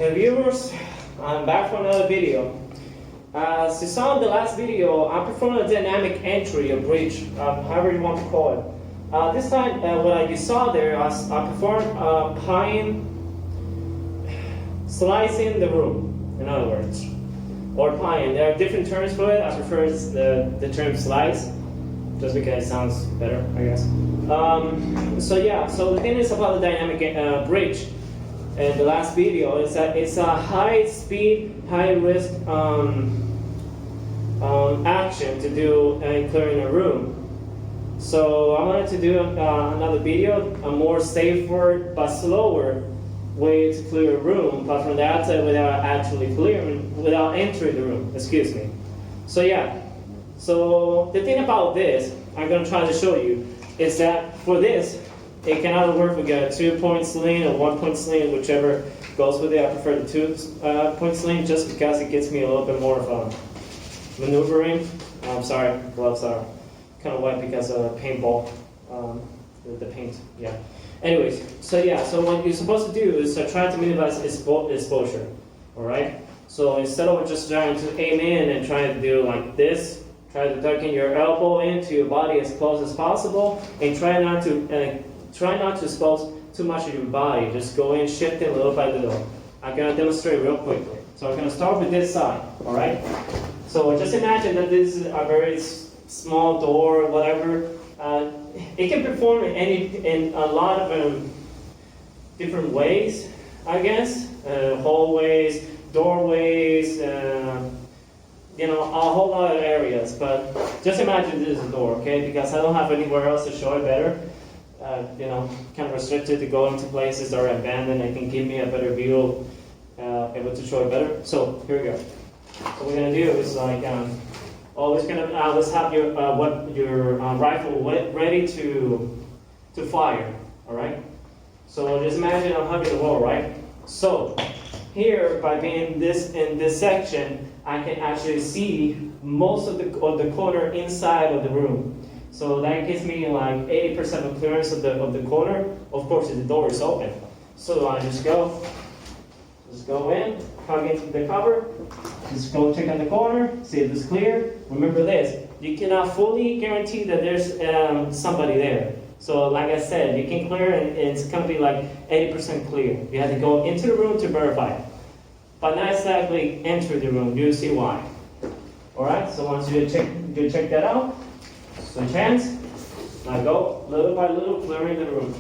Hey viewers, I'm back for another video. As you saw in the last video, I performed a dynamic entry, a bridge, however you want to call it. This time, what you saw there, I performed pine slicing the room, in other words, or pine. There are different terms for it. I prefer the term slice, just because it sounds better, I guess. So the thing is about the dynamic bridge. In the last video, is that it's a high speed, high risk action to do in clearing a room. So I wanted to do another video, a more safer but slower way to clear a room, but from the outside without actually clearing, without entering the room. Excuse me. So yeah. So the thing about this, I'm going to try to show you, is that for this, it can either work with a 2-point sling or 1-point sling, whichever goes with it. I prefer the 2-point sling just because it gets me a little bit more of maneuvering. I'm sorry, gloves are kind of wet because of paintball, the paint, yeah. Anyways, so what you're supposed to do is try to minimize exposure, all right? So instead of just trying to aim in and trying to do like this, try to tuck in your elbow into your body as close as possible, and try not to expose too much of your body. Just go in, shift it little by little. I'm going to demonstrate real quickly. So I'm going to start with this side, all right? So just imagine that this is a very small door, whatever. It can perform in a lot of different ways, I guess. Hallways, doorways, you know, a whole lot of areas. But just imagine this is a door, okay? Because I don't have anywhere else to show it better. You know, kind of restricted to go into places that are abandoned. I can give me a better view, able to show it better. So here we go. What we're gonna do is like always have your rifle ready to fire. All right. So just imagine I'm hugging the wall, right? So here, by being in this section, I can actually see most of the corner inside of the room. So that gives me like 80% of clearance of the corner. Of course, if the door is open. So I just go in, hug into the cover, just go check on the corner, see if it's clear. Remember this, you cannot fully guarantee that there's somebody there. So like I said, you can clear and it's gonna be like 80% clear. You have to go into the room to verify it. But not exactly enter the room, you see why. All right, so once you check that out, switch hands. Now go little by little clearing the room.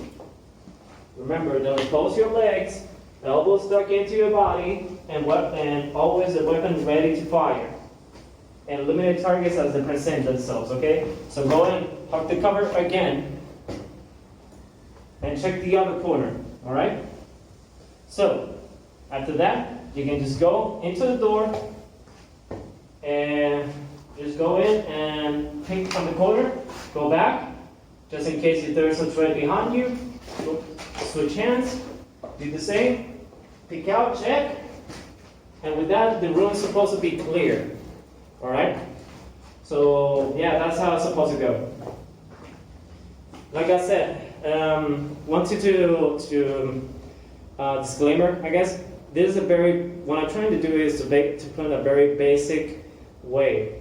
Remember, don't close your legs, elbows stuck into your body, and always the weapon ready to fire. And eliminate targets as they present themselves, okay? So go and hug the cover again, and check the other corner, all right? So, after that, you can just go into the door, and just go in and pick from the corner, go back, just in case if there's a threat behind you, switch hands, do the same, pick out, check, and with that, the room is supposed to be clear, all right? So, yeah, that's how it's supposed to go. Like I said, wanted to disclaimer, I guess, this is what I'm trying to do is to put in a very basic way.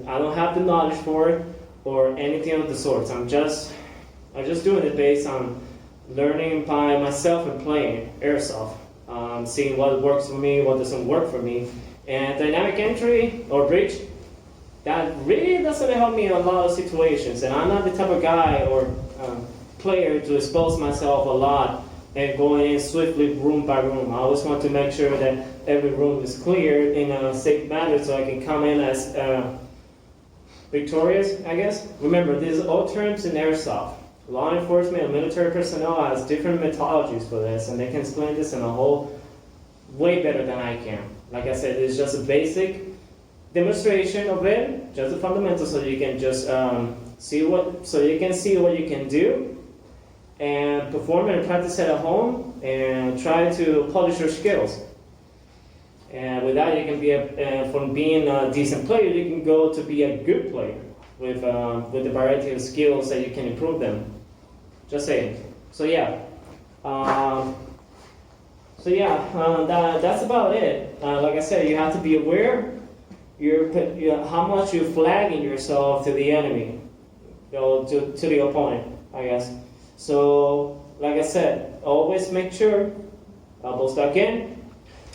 I don't have the knowledge for it or anything of the sorts. I'm just doing it based on learning by myself and playing Airsoft, seeing what works for me, what doesn't work for me. And dynamic entry or bridge, that really doesn't help me in a lot of situations. And I'm not the type of guy or player to expose myself a lot and going in swiftly room by room. I always want to make sure that every room is cleared in a safe manner so I can come in as victorious, I guess. Remember, these are all terms in Airsoft. Law enforcement and military personnel has different methodologies for this, and they can explain this in a whole way better than I can. Like I said, it's just a basic demonstration of it, just the fundamentals, so you can just see what you can do, and perform it and practice it at home, and try to polish your skills. And with that, you can be from being a decent player, you can go to be a good player with a variety of skills that you can improve them. Just saying. So yeah. So yeah, that's about it. Like I said, you have to be aware how much you're flagging yourself to the enemy, to the opponent, I guess. So, like I said, always make sure elbow stuck in,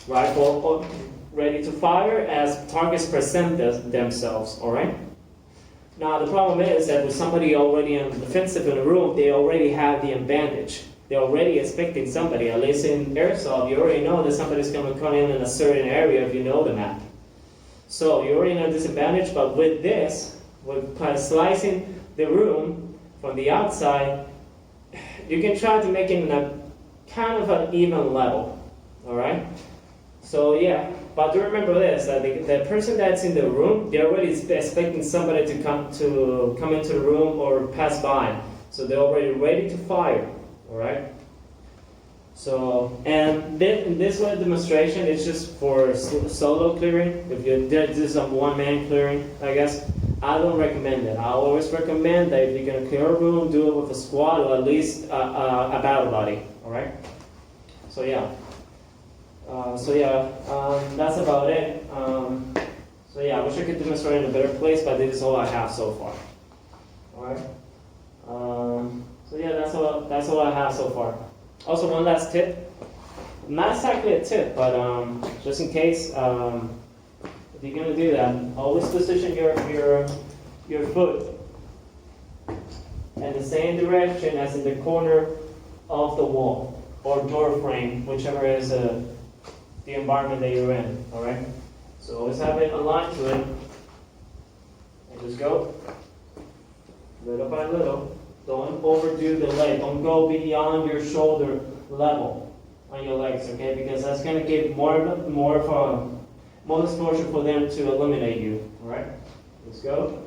rifle ready to fire as targets present themselves, all right? Now, the problem is that with somebody already on the defensive in the room, they already have the advantage. They're already expecting somebody. At least in Airsoft, you already know that somebody's going to come in a certain area if you know the map. So you already know disadvantage, but with this, with slicing the room from the outside, you can try to make it in a kind of an even level, all right? So yeah, but do remember this, that the person that's in the room, they're already expecting somebody to come into the room or pass by. So they're already ready to fire, all right? So, and this one demonstration is just for solo clearing. If you did this on one-man clearing, I guess, I don't recommend it. I always recommend that if you're going to clear a room, do it with a squad or at least a battle buddy, all right? So yeah. That's about it. So yeah, I wish I could demonstrate in a better place, but this is all I have so far. All right. So yeah, that's all I have so far. Also, one last tip. Not exactly a tip, but just in case, if you're gonna do that, always position your foot in the same direction as in the corner of the wall or door frame, whichever is the environment that you're in. All right. So always have it aligned to it, and just go little by little. Don't overdo the leg. Don't go beyond your shoulder level on your legs, okay? Because that's going to give more exposure for them to eliminate you. All right, let's go.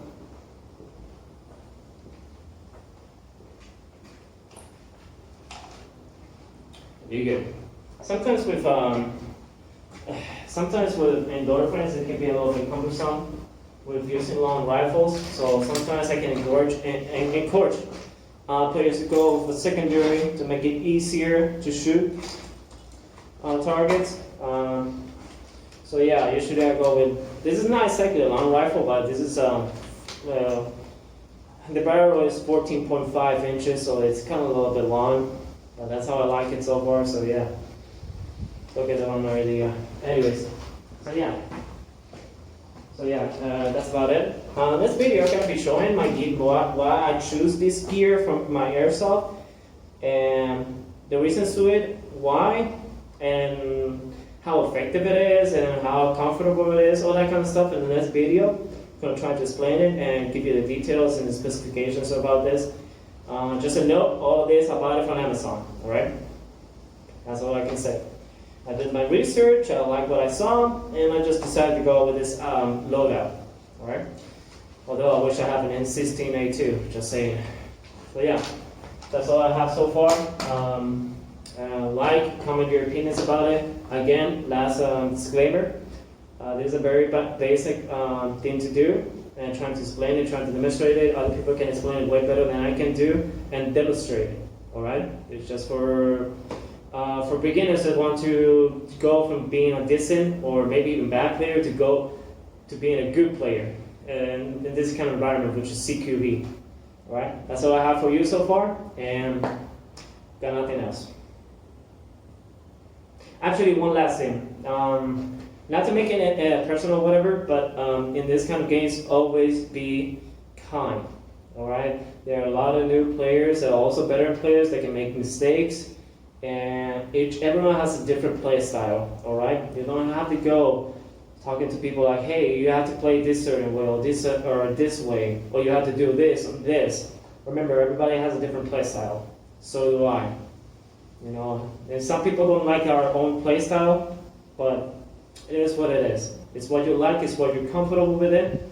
Be good. Sometimes with indoor friends, it can be a little bit cumbersome with using long rifles. So sometimes I can encourage players to go with a secondary to make it easier to shoot on targets. So yeah, usually I go with, this is not exactly a long rifle, but this is, the barrel is 14.5 inches, so it's kind of a little bit long. But that's how I like it so far, so yeah. Look at that one already. Anyways, so yeah, that's about it. This video I'm going to be showing why I choose this gear from my Airsoft, and the reasons to it, why, and how effective it is, and how comfortable it is, all that kind of stuff in the next video. I'm going to try to explain it and give you the details and the specifications about this. Just a note, all of this I bought it from Amazon, alright? That's all I can say. I did my research, I liked what I saw, and I just decided to go with this loadout, alright? Although I wish I had an N16A2, just saying. So yeah, that's all I have so far. Comment your opinions about it. Again, last disclaimer, this is a very basic thing to do, and trying to explain it, trying to demonstrate it. Other people can explain it way better than I can do and demonstrate it, alright? It's just for beginners that want to go from being a decent or maybe even bad player to go to being a good player in this kind of environment, which is CQB. Alright, that's all I have for you so far, and got nothing else. Actually, one last thing. Not to make it personal or whatever, but in this kind of games, always be kind. Alright, there are a lot of new players that are also better players that can make mistakes. And everyone has a different play style, all right? You don't have to go talking to people like, hey, you have to play this certain way, or this way, or you have to do this and this. Remember, everybody has a different play style. So do I. You know, and some people don't like our own play style, but it is what it is. It's what you like, it's what you're comfortable with it.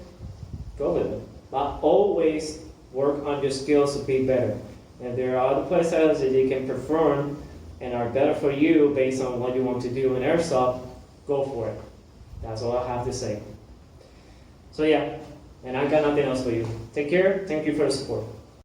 Go with it. But always work on your skills to be better. And there are other play styles that you can perform and are better for you based on what you want to do in Airsoft, go for it. That's all I have to say. So yeah, and I got nothing else for you. Take care. Thank you for the support.